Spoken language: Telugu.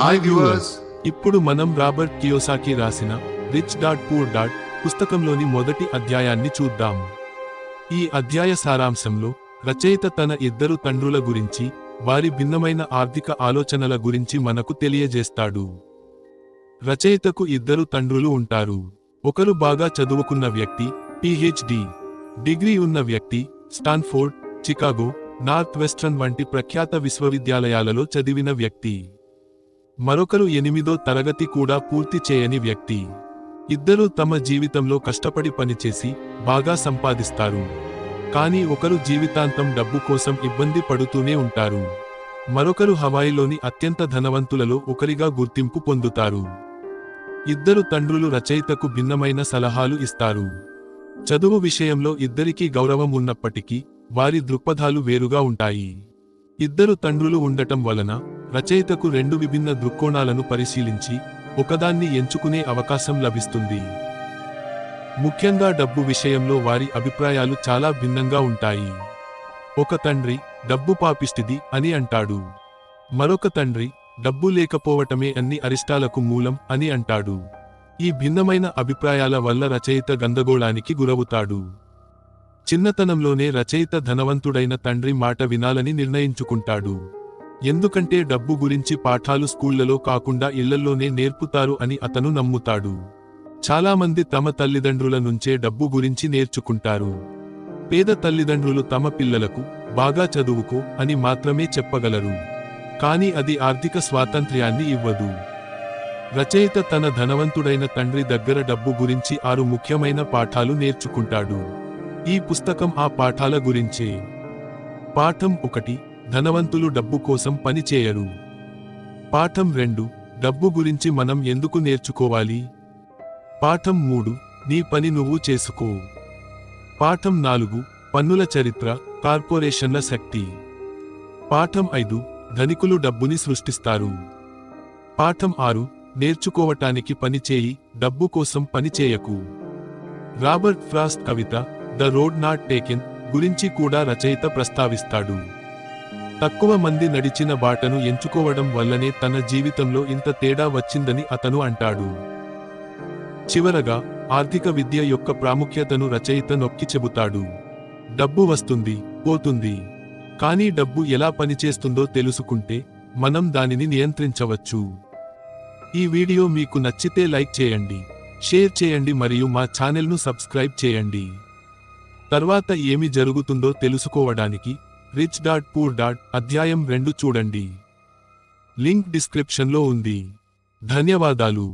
Hi viewers. ఇప్పుడు మనం రాబర్ట్ కియోసాకి రాసిన రిచ్ డాడ్ పూర్ డాడ్ పుస్తకంలోని మొదటి అధ్యాయాన్ని చూద్దాం. ఈ అధ్యాయ సారాంశంలో రచయిత తన ఇద్దరు తండ్రుల గురించి, వారి భిన్నమైన ఆర్థిక ఆలోచనల గురించి మనకు తెలియజేస్తాడు. రచయితకు ఇద్దరు తండ్రులు ఉంటారు. ఒకరు బాగా చదువుకున్న వ్యక్తి, పిహెచ్డి డిగ్రీ ఉన్న వ్యక్తి, స్టాన్ఫోర్డ్, చికాగో, నార్త్ వెస్ట్రన్ వంటి ప్రఖ్యాత విశ్వవిద్యాలయాలలో చదివిన వ్యక్తి. మరొకరు 8వ తరగతి కూడా పూర్తి చేయని వ్యక్తి. ఇద్దరూ తమ జీవితంలో కష్టపడి పనిచేసి బాగా సంపాదిస్తారు. కానీ ఒకరు జీవితాంతం డబ్బు కోసం ఇబ్బంది పడుతూనే ఉంటారు. మరొకరు హవాయిలోని అత్యంత ధనవంతులలో ఒకరిగా గుర్తింపు పొందుతారు. ఇద్దరు తండ్రులు రచయితకు భిన్నమైన సలహాలు ఇస్తారు. చదువు విషయంలో ఇద్దరికీ గౌరవం ఉన్నప్పటికీ వారి దృక్పథాలు వేరుగా ఉంటాయి. ఇద్దరు తండ్రులు ఉండటం వలన రచయితకు రెండు విభిన్న దృక్కోణాలను పరిశీలించి ఒకదాన్ని ఎంచుకునే అవకాశం లభిస్తుంది. ముఖ్యంగా డబ్బు విషయంలో వారి అభిప్రాయాలు చాలా భిన్నంగా ఉంటాయి. ఒక తండ్రి డబ్బు పాపిష్టిది అని అంటాడు. మరొక తండ్రి డబ్బు లేకపోవటమే అన్ని అరిష్టాలకు మూలం అని అంటాడు. ఈ భిన్నమైన అభిప్రాయాల వల్ల రచయిత గందరగోళానికి గురవుతాడు. చిన్నతనంలోనే రచయిత ధనవంతుడైన తండ్రి మాట వినాలని నిర్ణయించుకుంటాడు. ఎందుకంటే డబ్బు గురించి పాఠాలు స్కూళ్లలో కాకుండా ఇళ్లల్లోనే నేర్పుతారు అని అతను నమ్ముతాడు. చాలామంది తమ తల్లిదండ్రుల నుంచే డబ్బు గురించి నేర్చుకుంటారు. పేద తల్లిదండ్రులు తమ పిల్లలకు బాగా చదువుకో అని మాత్రమే చెప్పగలరు. కానీ అది ఆర్థిక స్వాతంత్ర్యాన్ని ఇవ్వదు. రచయిత తన ధనవంతుడైన తండ్రి దగ్గర డబ్బు గురించి 6 ముఖ్యమైన పాఠాలు నేర్చుకుంటాడు. ఈ పుస్తకం ఆ పాఠాల గురించే. పాఠం 1, ధనవంతులు డబ్బు కోసం పని చేయరు. పాఠం 2, డబ్బు గురించి మనం ఎందుకు నేర్చుకోవాలి. పాఠం 3, నీ పని నువ్వు చేసుకో. పాఠం 4, పన్నుల చరిత్ర, కార్పొరేషన్ల శక్తి. పాఠం 5, ధనికులు డబ్బుని సృష్టిస్తారు. పాఠం 6, నేర్చుకోవటానికి పని చేయి, డబ్బు కోసం పని చేయకు. Robert Frost Kavitha the road not taken గురించి కూడా రచయిత ప్రస్తావిస్తాడు. తక్కువ మంది నడిచిన బాటను ఎంచుకోవడం వల్లనే తన జీవితంలో ఇంత తేడా వచ్చిందని అతను అంటాడు. చివరగా ఆర్థిక విద్య యొక్క ప్రాముఖ్యతను రచయిత నొక్కి చెబుతాడు. డబ్బు వస్తుంది, పోతుంది. కానీ డబ్బు ఎలా పనిచేస్తుందో తెలుసుకుంటే మనం దానిని నియంత్రించవచ్చు. ఈ వీడియో మీకు నచ్చితే లైక్ చేయండి, షేర్ చేయండి మరియు మా ఛానల్ను సబ్స్క్రైబ్ చేయండి. తర్వాత ఏమి జరుగుతుందో తెలుసుకోవడానికి రిచ్ డాడ్ పూర్ డాడ్ అధ్యాయం 2 చూడండి. లింక్ డిస్క్రిప్షన్లో ఉంది. ధన్యవాదాలు.